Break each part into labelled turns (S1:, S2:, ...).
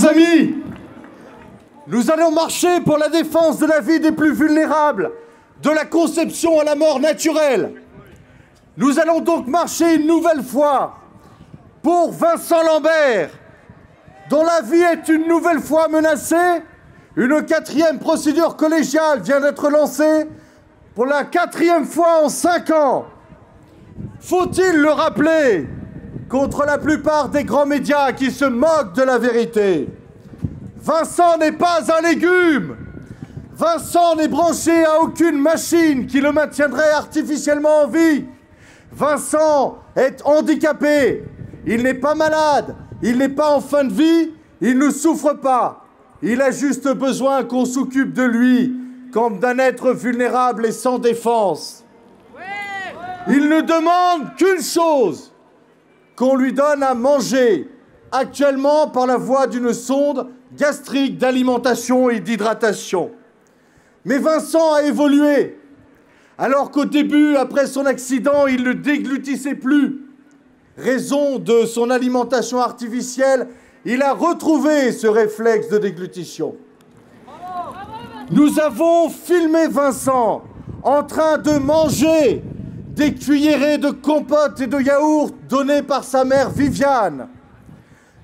S1: Chers amis, nous allons marcher pour la défense de la vie des plus vulnérables, de la conception à la mort naturelle. Nous allons donc marcher une nouvelle fois pour Vincent Lambert, dont la vie est une nouvelle fois menacée. Une 4e procédure collégiale vient d'être lancée pour la 4e fois en 5 ans. Faut-il le rappeler, contre la plupart des grands médias qui se moquent de la vérité? Vincent n'est pas un légume. Vincent n'est branché à aucune machine qui le maintiendrait artificiellement en vie. Vincent est handicapé. Il n'est pas malade. Il n'est pas en fin de vie. Il ne souffre pas. Il a juste besoin qu'on s'occupe de lui comme d'un être vulnérable et sans défense. Il ne demande qu'une chose, qu'on lui donne à manger, actuellement par la voie d'une sonde gastrique d'alimentation et d'hydratation. Mais Vincent a évolué. Alors qu'au début, après son accident, il ne déglutissait plus. Raison de son alimentation artificielle, il a retrouvé ce réflexe de déglutition. Nous avons filmé Vincent en train de manger des cuillerées de compote et de yaourt données par sa mère Viviane.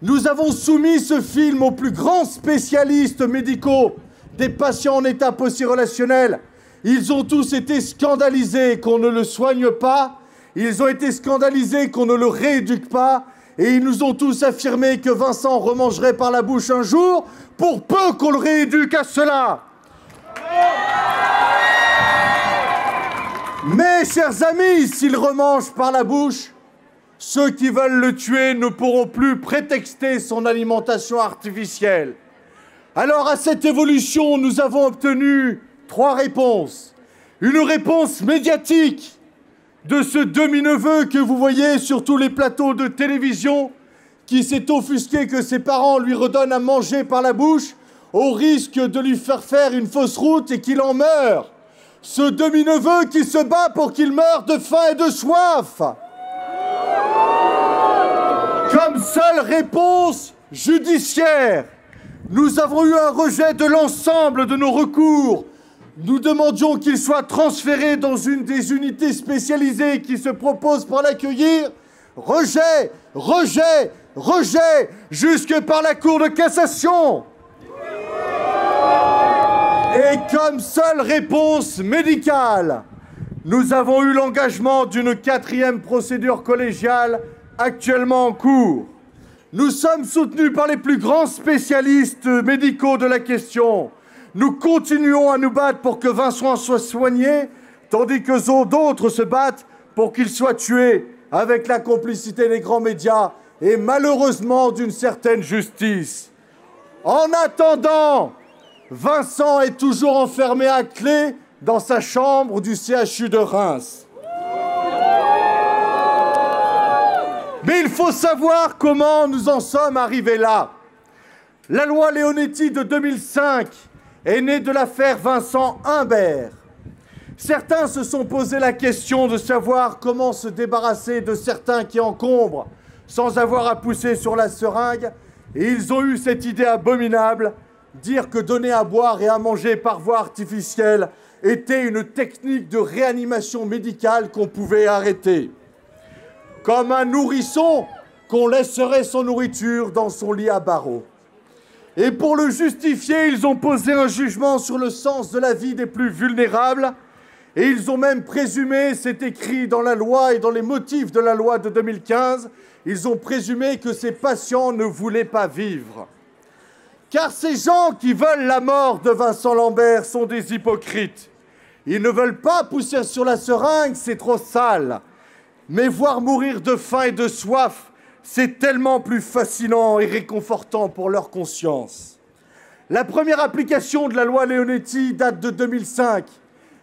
S1: Nous avons soumis ce film aux plus grands spécialistes médicaux des patients en état post-irrelationnel. Ils ont tous été scandalisés qu'on ne le soigne pas. Ils ont été scandalisés qu'on ne le rééduque pas. Et ils nous ont tous affirmé que Vincent remangerait par la bouche un jour, pour peu qu'on le rééduque à cela. Mais, chers amis, s'il remange par la bouche, ceux qui veulent le tuer ne pourront plus prétexter son alimentation artificielle. Alors, à cette évolution, nous avons obtenu 3 réponses. Une réponse médiatique de ce demi-neveu que vous voyez sur tous les plateaux de télévision, qui s'est offusqué que ses parents lui redonnent à manger par la bouche, au risque de lui faire une fausse route et qu'il en meure. Ce demi-neveu qui se bat pour qu'il meure de faim et de soif. Comme seule réponse judiciaire, nous avons eu un rejet de l'ensemble de nos recours. Nous demandions qu'il soit transféré dans une des unités spécialisées qui se proposent pour l'accueillir. Rejet, rejet, rejet, jusque par la Cour de cassation. Et comme seule réponse médicale, nous avons eu l'engagement d'une 4e procédure collégiale actuellement en cours. Nous sommes soutenus par les plus grands spécialistes médicaux de la question. Nous continuons à nous battre pour que Vincent soit soigné, tandis que d'autres se battent pour qu'il soit tué, avec la complicité des grands médias et malheureusement d'une certaine justice. En attendant, Vincent est toujours enfermé à clé dans sa chambre du CHU de Reims. Mais il faut savoir comment nous en sommes arrivés là. La loi Leonetti de 2005 est née de l'affaire Vincent Humbert. Certains se sont posé la question de savoir comment se débarrasser de certains qui encombrent sans avoir à pousser sur la seringue, et ils ont eu cette idée abominable, dire que donner à boire et à manger par voie artificielle était une technique de réanimation médicale qu'on pouvait arrêter. Comme un nourrisson qu'on laisserait sans nourriture dans son lit à barreaux. Et pour le justifier, ils ont posé un jugement sur le sens de la vie des plus vulnérables, et ils ont même présumé, c'est écrit dans la loi et dans les motifs de la loi de 2015, ils ont présumé que ces patients ne voulaient pas vivre. Car ces gens qui veulent la mort de Vincent Lambert sont des hypocrites. Ils ne veulent pas pousser sur la seringue, c'est trop sale. Mais voir mourir de faim et de soif, c'est tellement plus fascinant et réconfortant pour leur conscience. La première application de la loi Leonetti date de 2005.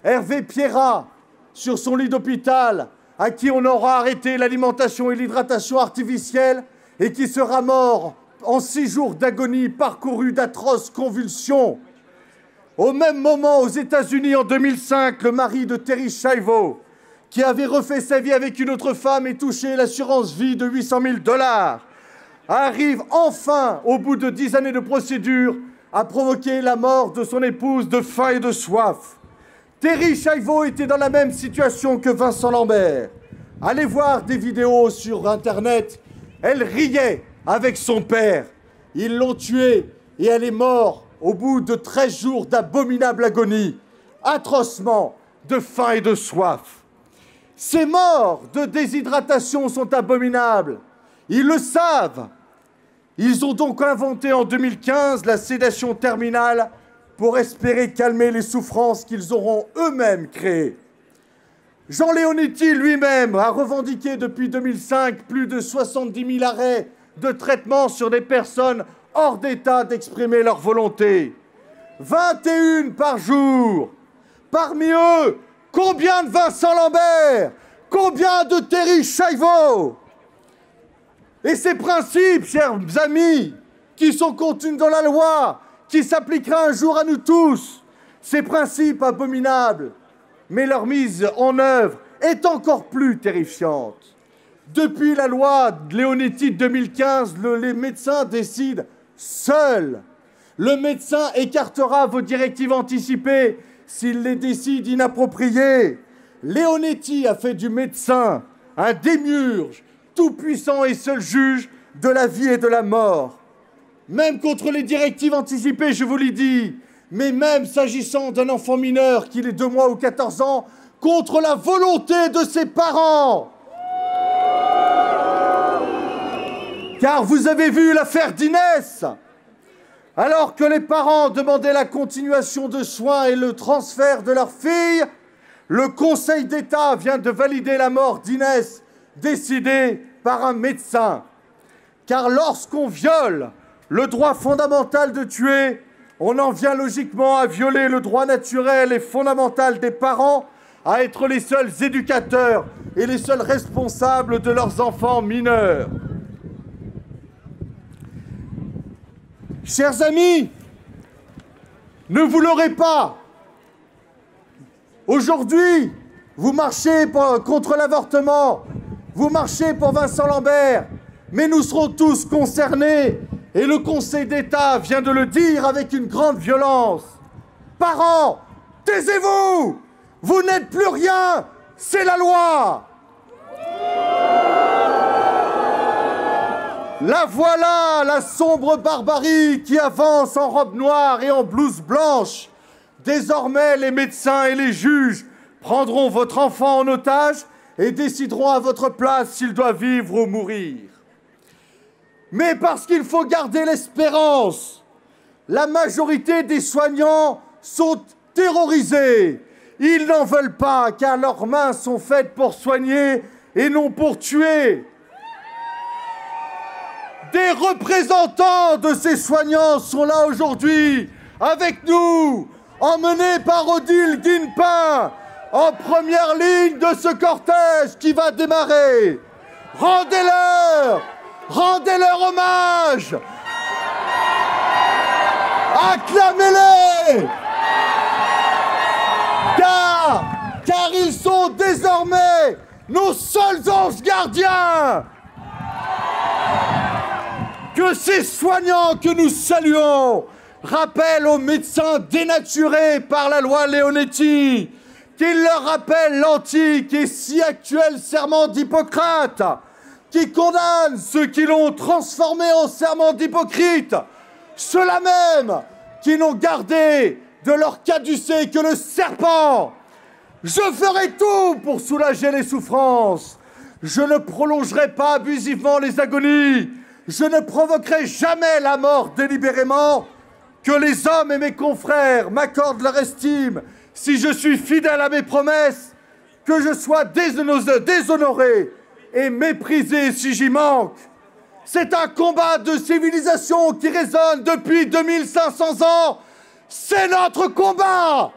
S1: Hervé Pierrat, sur son lit d'hôpital, à qui on aura arrêté l'alimentation et l'hydratation artificielle et qui sera mort en 6 jours d'agonie parcourue d'atroces convulsions. Au même moment, aux États-Unis, en 2005, le mari de Terri Schiavo, qui avait refait sa vie avec une autre femme et touché l'assurance vie de 800 000 $, arrive enfin, au bout de 10 années de procédure, à provoquer la mort de son épouse de faim et de soif. Terri Schiavo était dans la même situation que Vincent Lambert. Allez voir des vidéos sur Internet. Elle riait avec son père. Ils l'ont tuée et elle est morte au bout de 13 jours d'abominable agonie, atrocement, de faim et de soif. Ces morts de déshydratation sont abominables. Ils le savent. Ils ont donc inventé en 2015 la sédation terminale pour espérer calmer les souffrances qu'ils auront eux-mêmes créées. Jean Leonetti lui-même a revendiqué depuis 2005 plus de 70 000 arrêts de traitement sur des personnes hors d'état d'exprimer leur volonté. 21 par jour. Parmi eux, combien de Vincent Lambert? Combien de Terri Schiavo? Et ces principes, chers amis, qui sont contenus dans la loi, qui s'appliquera un jour à nous tous, ces principes abominables, mais leur mise en œuvre est encore plus terrifiante. Depuis la loi Leonetti de 2015, les médecins décident seuls. Le médecin écartera vos directives anticipées s'il les décide inappropriées. Leonetti a fait du médecin un démiurge, tout-puissant et seul juge de la vie et de la mort. Même contre les directives anticipées, je vous l'ai dit, mais même s'agissant d'un enfant mineur, qu'il ait 2 mois ou 14 ans, contre la volonté de ses parents. Car vous avez vu l'affaire d'Inès. Alors que les parents demandaient la continuation de soins et le transfert de leur fille, le Conseil d'État vient de valider la mort d'Inès, décidée par un médecin. Car lorsqu'on viole le droit fondamental de tuer, on en vient logiquement à violer le droit naturel et fondamental des parents à être les seuls éducateurs et les seuls responsables de leurs enfants mineurs. Chers amis, ne vous leurrez pas. Aujourd'hui, vous marchez contre l'avortement, vous marchez pour Vincent Lambert, mais nous serons tous concernés. Et le Conseil d'État vient de le dire avec une grande violence. Parents, taisez-vous! Vous n'êtes plus rien, c'est la loi! La voilà, la sombre barbarie qui avance en robe noire et en blouse blanche. Désormais, les médecins et les juges prendront votre enfant en otage et décideront à votre place s'il doit vivre ou mourir. Mais parce qu'il faut garder l'espérance, la majorité des soignants sont terrorisés. Ils n'en veulent pas car leurs mains sont faites pour soigner et non pour tuer. Des représentants de ces soignants sont là aujourd'hui, avec nous, emmenés par Odile Guinepin, en première ligne de ce cortège qui va démarrer. Rendez-leur hommage. Acclamez-les. Car ils sont désormais nos seuls anges gardiens. Que ces soignants que nous saluons rappellent aux médecins dénaturés par la loi Leonetti, qu'ils leur rappellent l'antique et si actuel serment d'Hippocrate, qui condamne ceux qui l'ont transformé en serment d'hypocrite, ceux-là même qui n'ont gardé de leur caducée que le serpent. Je ferai tout pour soulager les souffrances. Je ne prolongerai pas abusivement les agonies. Je ne provoquerai jamais la mort délibérément. Que les hommes et mes confrères m'accordent leur estime si je suis fidèle à mes promesses, que je sois déshonoré et méprisé si j'y manque. C'est un combat de civilisation qui résonne depuis 2500 ans. C'est notre combat!